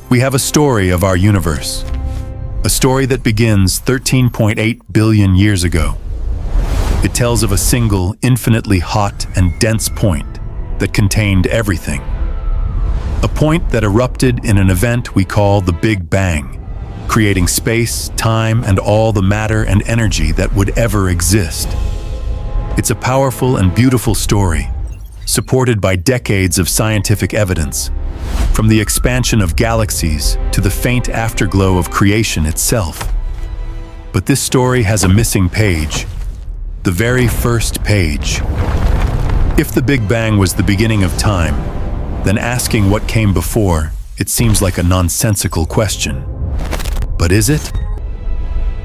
We have a story of our universe, a story that begins 13.8 billion years ago. It tells of a single, infinitely hot and dense point that contained everything. A point that erupted in an event we call the Big Bang, creating space, time, and all the matter and energy that would ever exist. It's a powerful and beautiful story, supported by decades of scientific evidence, from the expansion of galaxies to the faint afterglow of creation itself. But this story has a missing page, the very first page. If the Big Bang was the beginning of time, then asking what came before, it seems like a nonsensical question. But is it?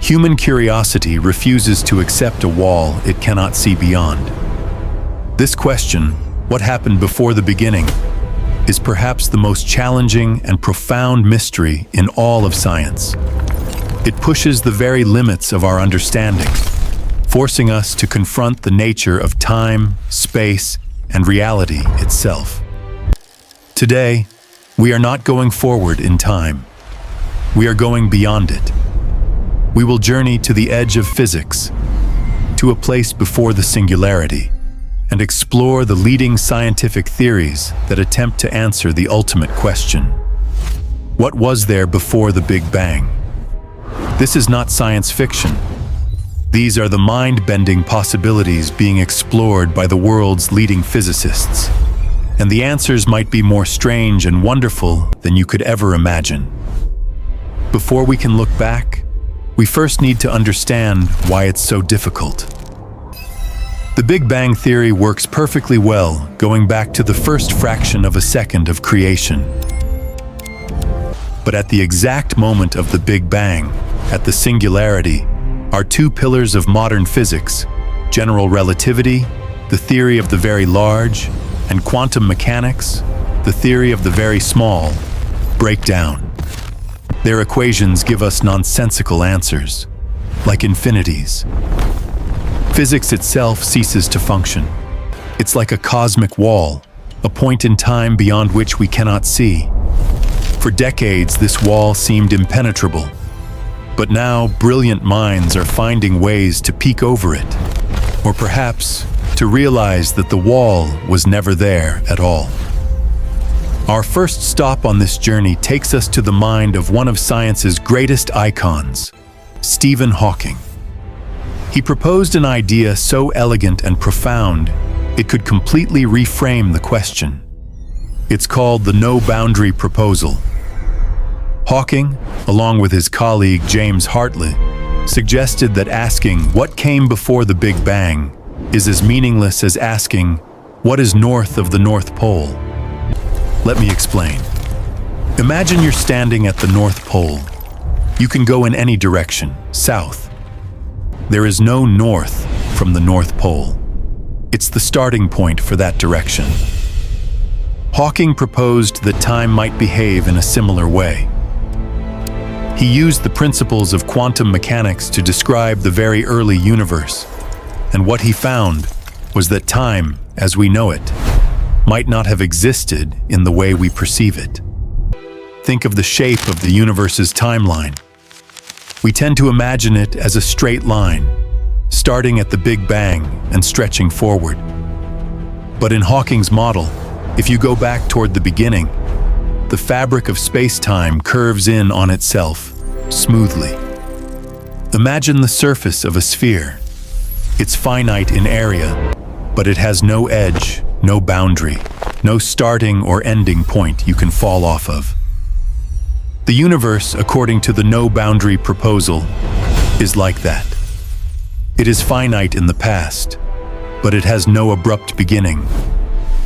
Human curiosity refuses to accept a wall it cannot see beyond. This question, what happened before the beginning, is perhaps the most challenging and profound mystery in all of science. It pushes the very limits of our understanding, forcing us to confront the nature of time, space, and reality itself. Today, we are not going forward in time. We are going beyond it. We will journey to the edge of physics, to a place before the singularity, and explore the leading scientific theories that attempt to answer the ultimate question. What was there before the Big Bang? This is not science fiction. These are the mind-bending possibilities being explored by the world's leading physicists. And the answers might be more strange and wonderful than you could ever imagine. Before we can look back, we first need to understand why it's so difficult. The Big Bang Theory works perfectly well, going back to the first fraction of a second of creation. But at the exact moment of the Big Bang, at the singularity, are two pillars of modern physics, general relativity, the theory of the very large, and quantum mechanics, the theory of the very small, break down. Their equations give us nonsensical answers, like infinities. Physics itself ceases to function. It's like a cosmic wall, a point in time beyond which we cannot see. For decades, this wall seemed impenetrable. But now, brilliant minds are finding ways to peek over it, or perhaps to realize that the wall was never there at all. Our first stop on this journey takes us to the mind of one of science's greatest icons, Stephen Hawking. He proposed an idea so elegant and profound, it could completely reframe the question. It's called the no-boundary proposal. Hawking, along with his colleague James Hartley, suggested that asking what came before the Big Bang is as meaningless as asking what is north of the North Pole. Let me explain. Imagine you're standing at the North Pole. You can go in any direction, south. There is no north from the North Pole. It's the starting point for that direction. Hawking proposed that time might behave in a similar way. He used the principles of quantum mechanics to describe the very early universe, and what he found was that time, as we know it, might not have existed in the way we perceive it. Think of the shape of the universe's timeline. We tend to imagine it as a straight line, starting at the Big Bang and stretching forward. But in Hawking's model, if you go back toward the beginning, the fabric of space-time curves in on itself, smoothly. Imagine the surface of a sphere. It's finite in area, but it has no edge, no boundary, no starting or ending point you can fall off of. The universe, according to the no-boundary proposal, is like that. It is finite in the past, but it has no abrupt beginning,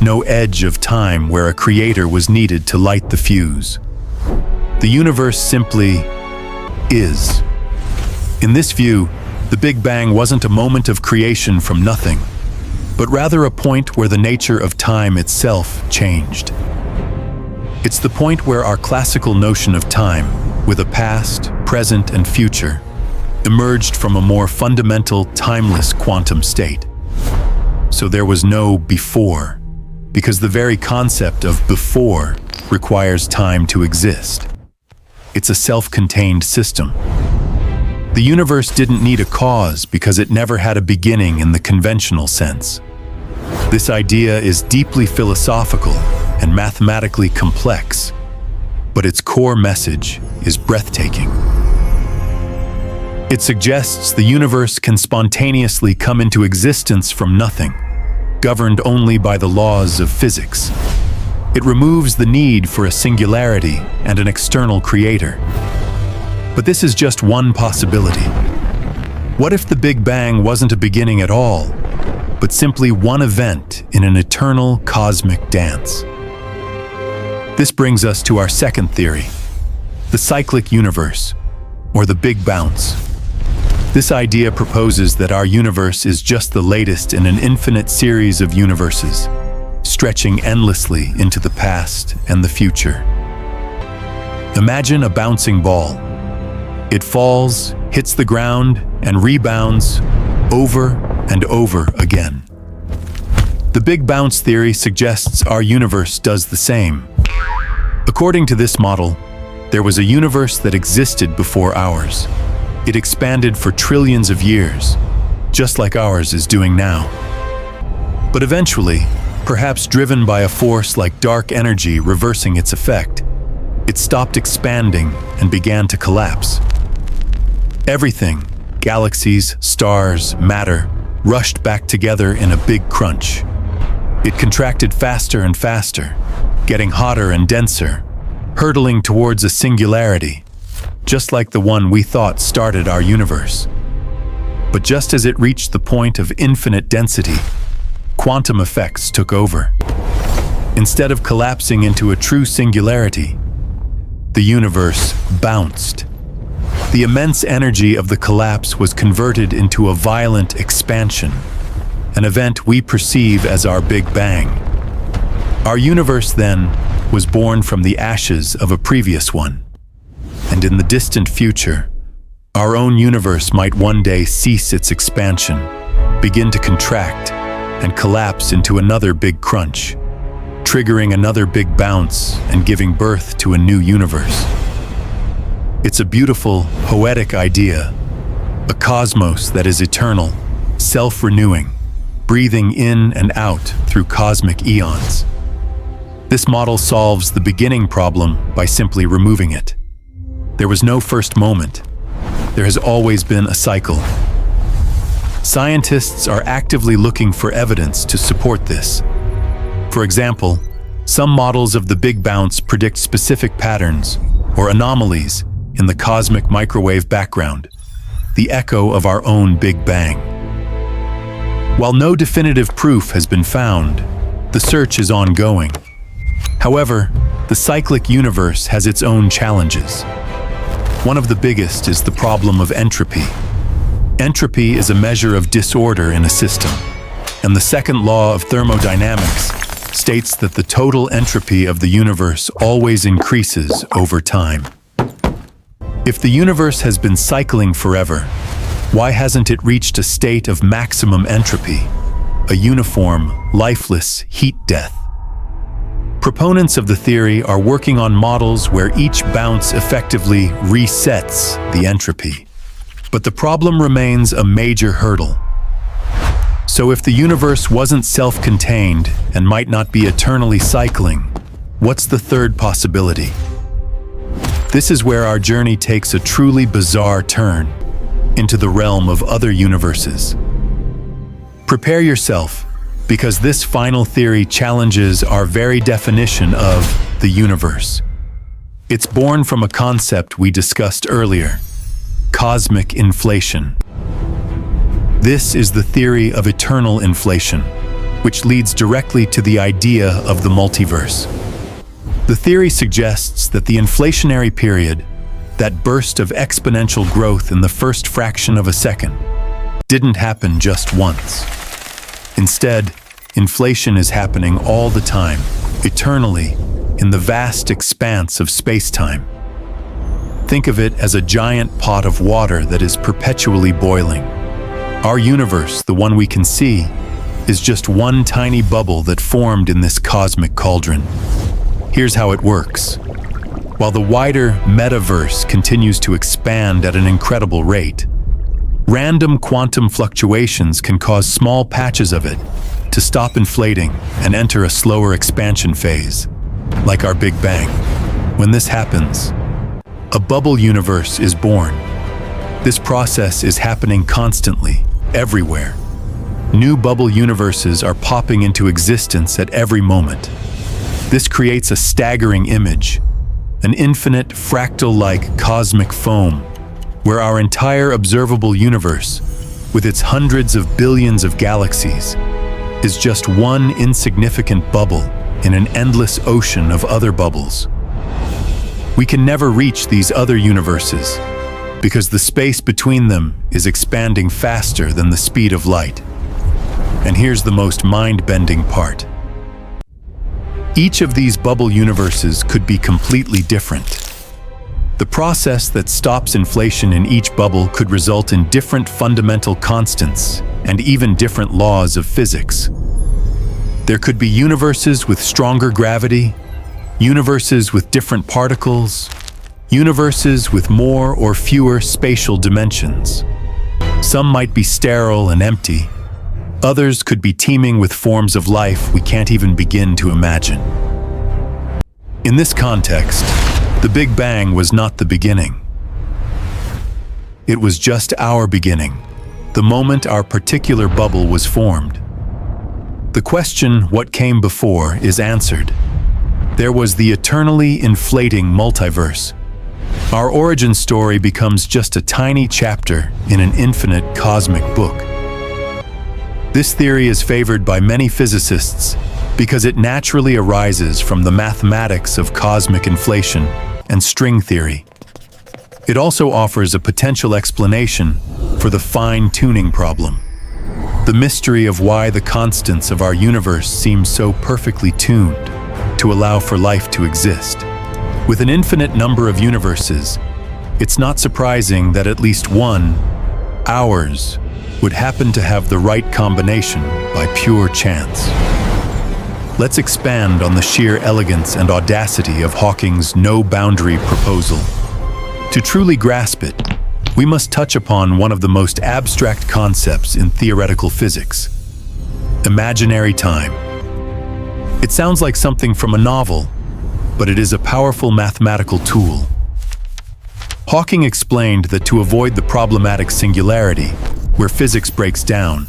no edge of time where a creator was needed to light the fuse. The universe simply is. In this view, the Big Bang wasn't a moment of creation from nothing, but rather a point where the nature of time itself changed. It's the point where our classical notion of time, with a past, present, and future, emerged from a more fundamental, timeless quantum state. So there was no before, because the very concept of before requires time to exist. It's a self-contained system. The universe didn't need a cause because it never had a beginning in the conventional sense. This idea is deeply philosophical and mathematically complex, but its core message is breathtaking. It suggests the universe can spontaneously come into existence from nothing, governed only by the laws of physics. It removes the need for a singularity and an external creator. But this is just one possibility. What if the Big Bang wasn't a beginning at all, but simply one event in an eternal cosmic dance? This brings us to our second theory, the cyclic universe, or the Big Bounce. This idea proposes that our universe is just the latest in an infinite series of universes, stretching endlessly into the past and the future. Imagine a bouncing ball. It falls, hits the ground, and rebounds over and over again. The Big Bounce theory suggests our universe does the same. According to this model, there was a universe that existed before ours. It expanded for trillions of years, just like ours is doing now. But eventually, perhaps driven by a force like dark energy reversing its effect, it stopped expanding and began to collapse. Everything, galaxies, stars, matter, rushed back together in a big crunch. It contracted faster and faster, getting hotter and denser, hurtling towards a singularity, just like the one we thought started our universe. But just as it reached the point of infinite density, quantum effects took over. Instead of collapsing into a true singularity, the universe bounced. The immense energy of the collapse was converted into a violent expansion, an event we perceive as our Big Bang. Our universe, then, was born from the ashes of a previous one. And in the distant future, our own universe might one day cease its expansion, begin to contract, and collapse into another big crunch, triggering another big bounce and giving birth to a new universe. It's a beautiful, poetic idea, a cosmos that is eternal, self-renewing, breathing in and out through cosmic eons. This model solves the beginning problem by simply removing it. There was no first moment. There has always been a cycle. Scientists are actively looking for evidence to support this. For example, some models of the Big Bounce predict specific patterns or anomalies in the cosmic microwave background, the echo of our own Big Bang. While no definitive proof has been found, the search is ongoing. However, the cyclic universe has its own challenges. One of the biggest is the problem of entropy. Entropy is a measure of disorder in a system, and the second law of thermodynamics states that the total entropy of the universe always increases over time. If the universe has been cycling forever, why hasn't it reached a state of maximum entropy, a uniform, lifeless heat death? Proponents of the theory are working on models where each bounce effectively resets the entropy. But the problem remains a major hurdle. So if the universe wasn't self-contained and might not be eternally cycling, what's the third possibility? This is where our journey takes a truly bizarre turn into the realm of other universes. Prepare yourself, because this final theory challenges our very definition of the universe. It's born from a concept we discussed earlier, cosmic inflation. This is the theory of eternal inflation, which leads directly to the idea of the multiverse. The theory suggests that the inflationary period, that burst of exponential growth in the first fraction of a second, didn't happen just once. Instead, inflation is happening all the time, eternally, in the vast expanse of space-time. Think of it as a giant pot of water that is perpetually boiling. Our universe, the one we can see, is just one tiny bubble that formed in this cosmic cauldron. Here's how it works. while the wider metaverse continues to expand at an incredible rate. Random quantum fluctuations can cause small patches of it to stop inflating and enter a slower expansion phase, like our Big Bang. When this happens, a bubble universe is born. This process is happening constantly, everywhere. New bubble universes are popping into existence at every moment. This creates a staggering image, an infinite fractal-like cosmic foam, where our entire observable universe, with its hundreds of billions of galaxies, is just one insignificant bubble in an endless ocean of other bubbles. We can never reach these other universes because the space between them is expanding faster than the speed of light. And here's the most mind-bending part. Each of these bubble universes could be completely different. The process that stops inflation in each bubble could result in different fundamental constants and even different laws of physics. There could be universes with stronger gravity, universes with different particles, universes with more or fewer spatial dimensions. Some might be sterile and empty. Others could be teeming with forms of life we can't even begin to imagine. In this context, the Big Bang was not the beginning. It was just our beginning, the moment our particular bubble was formed. The question, what came before, is answered. There was the eternally inflating multiverse. Our origin story becomes just a tiny chapter in an infinite cosmic book. This theory is favored by many physicists because it naturally arises from the mathematics of cosmic inflation and string theory. It also offers a potential explanation for the fine-tuning problem, the mystery of why the constants of our universe seem so perfectly tuned to allow for life to exist. With an infinite number of universes, it's not surprising that at least one, ours, would happen to have the right combination by pure chance. Let's expand on the sheer elegance and audacity of Hawking's no-boundary proposal. To truly grasp it, we must touch upon one of the most abstract concepts in theoretical physics: imaginary time. It sounds like something from a novel, but it is a powerful mathematical tool. Hawking explained that to avoid the problematic singularity, where physics breaks down,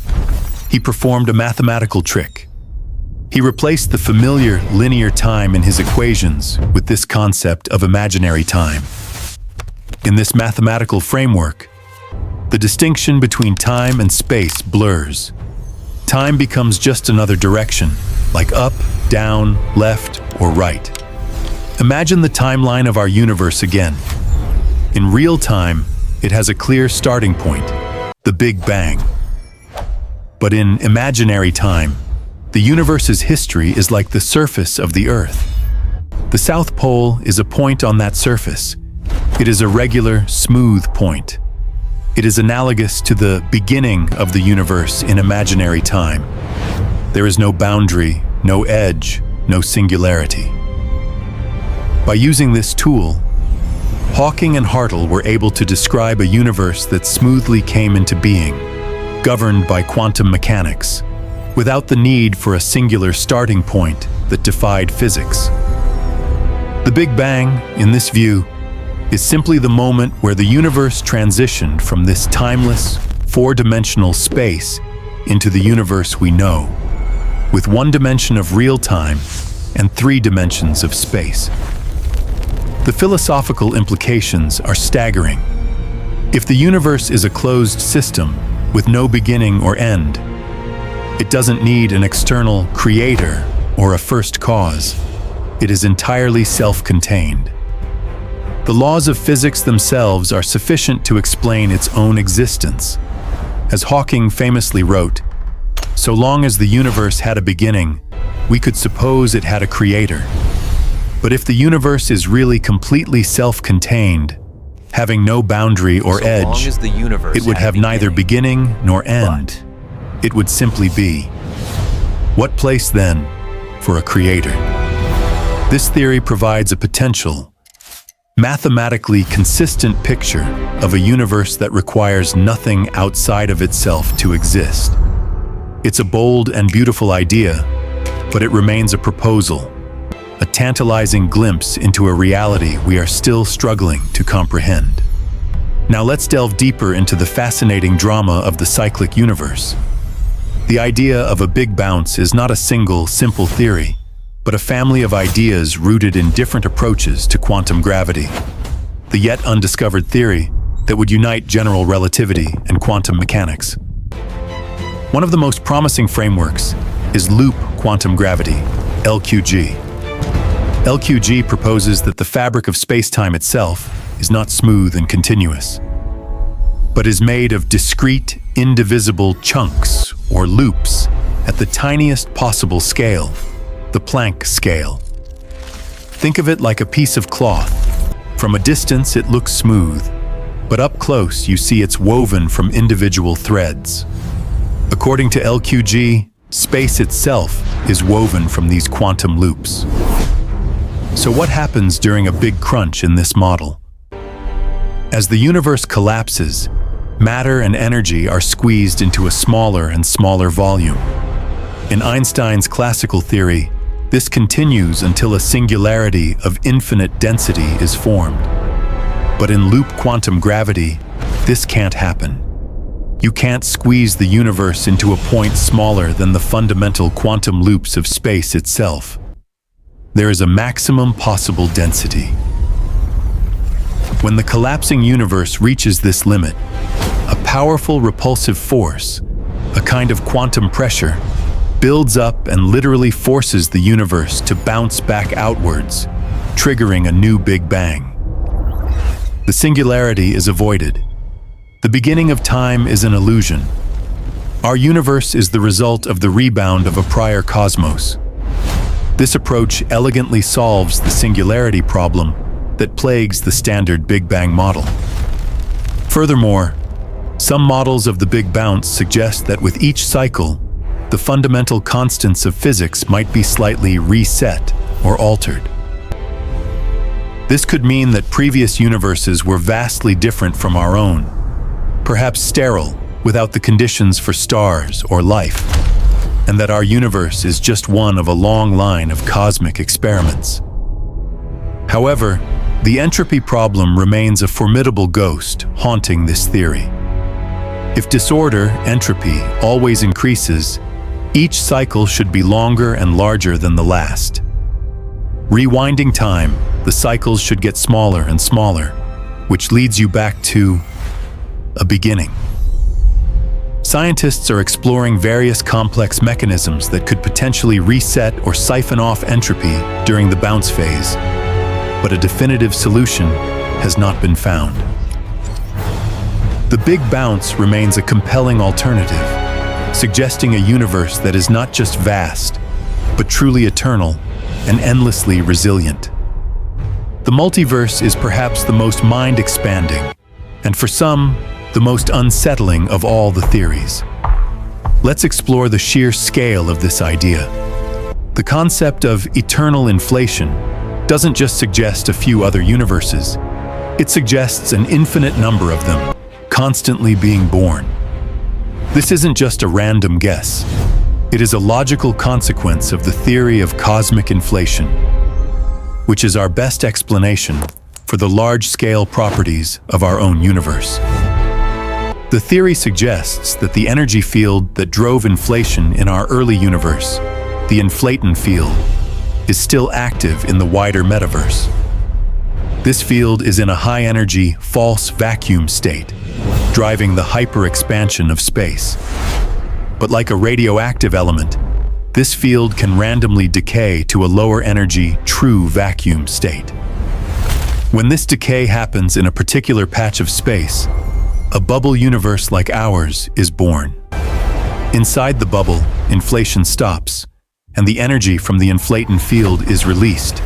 he performed a mathematical trick. He replaced the familiar linear time in his equations with this concept of imaginary time. In this mathematical framework, the distinction between time and space blurs. Time becomes just another direction, like up, down, left, or right. Imagine the timeline of our universe again. In real time, it has a clear starting point, the Big Bang. But in imaginary time, the universe's history is like the surface of the Earth. The South Pole is a point on that surface. It is a regular, smooth point. It is analogous to the beginning of the universe in imaginary time. There is no boundary, no edge, no singularity. By using this tool, Hawking and Hartle were able to describe a universe that smoothly came into being, governed by quantum mechanics, without the need for a singular starting point that defied physics. The Big Bang, in this view, is simply the moment where the universe transitioned from this timeless, four-dimensional space into the universe we know, with one dimension of real time and three dimensions of space. The philosophical implications are staggering. If the universe is a closed system with no beginning or end, it doesn't need an external creator or a first cause. It is entirely self-contained. The laws of physics themselves are sufficient to explain its own existence. As Hawking famously wrote, "So long as the universe had a beginning, we could suppose it had a creator. But if the universe is really completely self-contained, having no boundary or edge, it would have neither beginning nor end. It would simply be. What place, then, for a creator?" This theory provides a potential, mathematically consistent picture of a universe that requires nothing outside of itself to exist. It's a bold and beautiful idea, but it remains a proposal, a tantalizing glimpse into a reality we are still struggling to comprehend. Now let's delve deeper into the fascinating drama of the cyclic universe. The idea of a big bounce is not a single, simple theory, but a family of ideas rooted in different approaches to quantum gravity. The yet undiscovered theory that would unite general relativity and quantum mechanics. One of the most promising frameworks is loop quantum gravity, LQG. LQG proposes that the fabric of space-time itself is not smooth and continuous, but is made of discrete, indivisible chunks or loops at the tiniest possible scale, the Planck scale. Think of it like a piece of cloth. From a distance it looks smooth, but up close you see it's woven from individual threads. According to LQG, space itself is woven from these quantum loops. So what happens during a big crunch in this model? As the universe collapses, matter and energy are squeezed into a smaller and smaller volume. In Einstein's classical theory, this continues until a singularity of infinite density is formed. But in loop quantum gravity, this can't happen. You can't squeeze the universe into a point smaller than the fundamental quantum loops of space itself. There is a maximum possible density. When the collapsing universe reaches this limit, a powerful repulsive force, a kind of quantum pressure, builds up and literally forces the universe to bounce back outwards, triggering a new Big Bang. The singularity is avoided. The beginning of time is an illusion. Our universe is the result of the rebound of a prior cosmos. This approach elegantly solves the singularity problem that plagues the standard Big Bang model. Furthermore, some models of the Big Bounce suggest that with each cycle, the fundamental constants of physics might be slightly reset or altered. This could mean that previous universes were vastly different from our own, perhaps sterile, without the conditions for stars or life, and that our universe is just one of a long line of cosmic experiments. However, the entropy problem remains a formidable ghost haunting this theory. If disorder, entropy, always increases, each cycle should be longer and larger than the last. Rewinding time, the cycles should get smaller and smaller, which leads you back to a beginning. Scientists are exploring various complex mechanisms that could potentially reset or siphon off entropy during the bounce phase, but a definitive solution has not been found. The Big Bounce remains a compelling alternative, suggesting a universe that is not just vast, but truly eternal and endlessly resilient. The multiverse is perhaps the most mind-expanding, and for some, the most unsettling of all the theories. Let's explore the sheer scale of this idea. The concept of eternal inflation doesn't just suggest a few other universes. It suggests an infinite number of them, constantly being born. This isn't just a random guess. It is a logical consequence of the theory of cosmic inflation, which is our best explanation for the large-scale properties of our own universe. The theory suggests that the energy field that drove inflation in our early universe, the inflaton field, is still active in the wider metaverse. This field is in a high-energy, false vacuum state, driving the hyper-expansion of space. But like a radioactive element, this field can randomly decay to a lower-energy, true vacuum state. When this decay happens in a particular patch of space, a bubble universe like ours is born. Inside the bubble, inflation stops, and the energy from the inflaton field is released,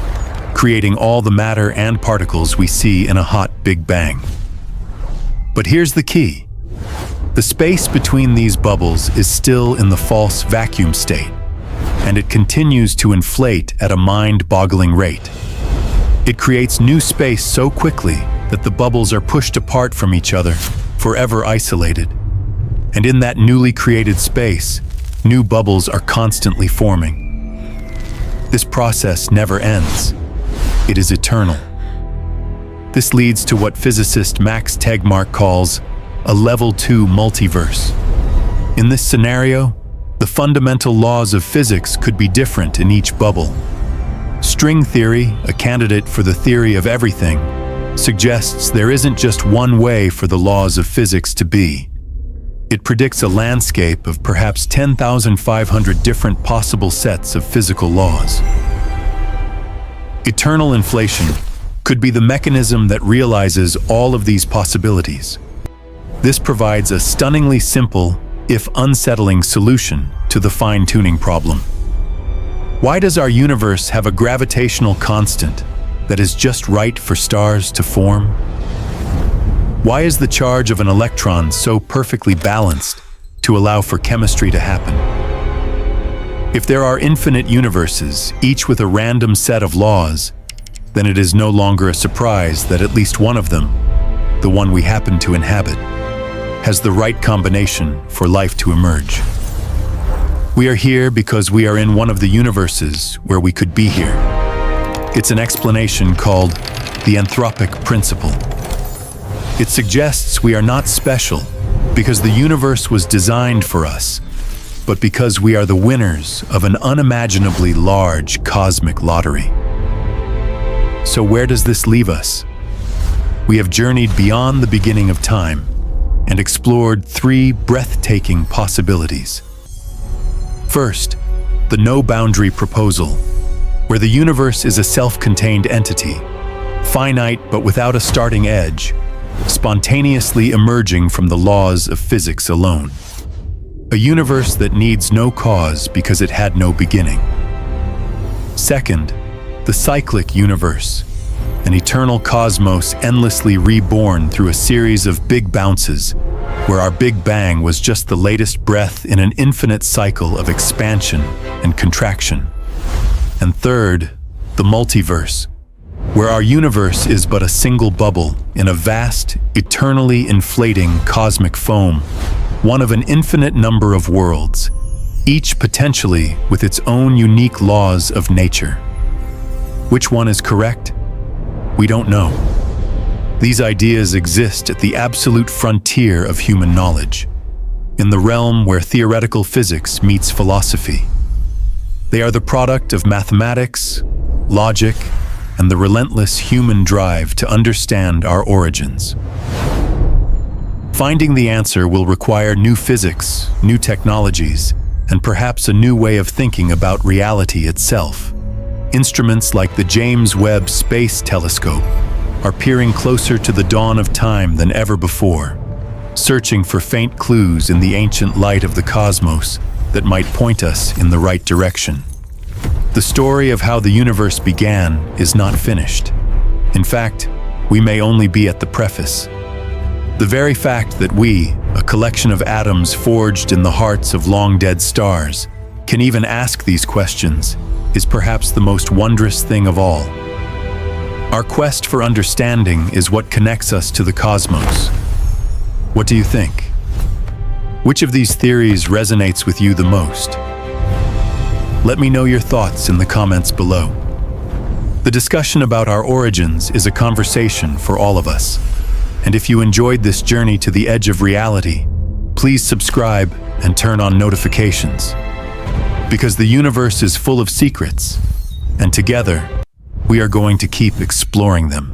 creating all the matter and particles we see in a hot Big Bang. But here's the key. The space between these bubbles is still in the false vacuum state, and it continues to inflate at a mind-boggling rate. It creates new space so quickly that the bubbles are pushed apart from each other, forever isolated. And in that newly created space, new bubbles are constantly forming. This process never ends. It is eternal. This leads to what physicist Max Tegmark calls a level 2 multiverse. In this scenario, the fundamental laws of physics could be different in each bubble. String theory, a candidate for the theory of everything, suggests there isn't just one way for the laws of physics to be. It predicts a landscape of perhaps 10,500 different possible sets of physical laws. Eternal inflation could be the mechanism that realizes all of these possibilities. This provides a stunningly simple, if unsettling, solution to the fine-tuning problem. Why does our universe have a gravitational constant that is just right for stars to form? Why is the charge of an electron so perfectly balanced to allow for chemistry to happen? If there are infinite universes, each with a random set of laws, then it is no longer a surprise that at least one of them, the one we happen to inhabit, has the right combination for life to emerge. We are here because we are in one of the universes where we could be here. It's an explanation called the anthropic principle. It suggests we are not special because the universe was designed for us, but because we are the winners of an unimaginably large cosmic lottery. So where does this leave us? We have journeyed beyond the beginning of time and explored 3 breathtaking possibilities. First, the no-boundary proposal, where the universe is a self-contained entity, finite but without a starting edge, spontaneously emerging from the laws of physics alone. A universe that needs no cause because it had no beginning. Second, the cyclic universe, an eternal cosmos endlessly reborn through a series of big bounces, where our Big Bang was just the latest breath in an infinite cycle of expansion and contraction. And third, the multiverse, where our universe is but a single bubble in a vast, eternally inflating cosmic foam, one of an infinite number of worlds, each potentially with its own unique laws of nature. Which one is correct? We don't know. These ideas exist at the absolute frontier of human knowledge, in the realm where theoretical physics meets philosophy. They are the product of mathematics, logic, and the relentless human drive to understand our origins. Finding the answer will require new physics, new technologies, and perhaps a new way of thinking about reality itself. Instruments like the James Webb Space Telescope are peering closer to the dawn of time than ever before, searching for faint clues in the ancient light of the cosmos that might point us in the right direction. The story of how the universe began is not finished. In fact, we may only be at the preface. The very fact that we, a collection of atoms forged in the hearts of long-dead stars, can even ask these questions is perhaps the most wondrous thing of all. Our quest for understanding is what connects us to the cosmos. What do you think? Which of these theories resonates with you the most? Let me know your thoughts in the comments below. The discussion about our origins is a conversation for all of us. And if you enjoyed this journey to the edge of reality, please subscribe and turn on notifications. Because the universe is full of secrets, and together, we are going to keep exploring them.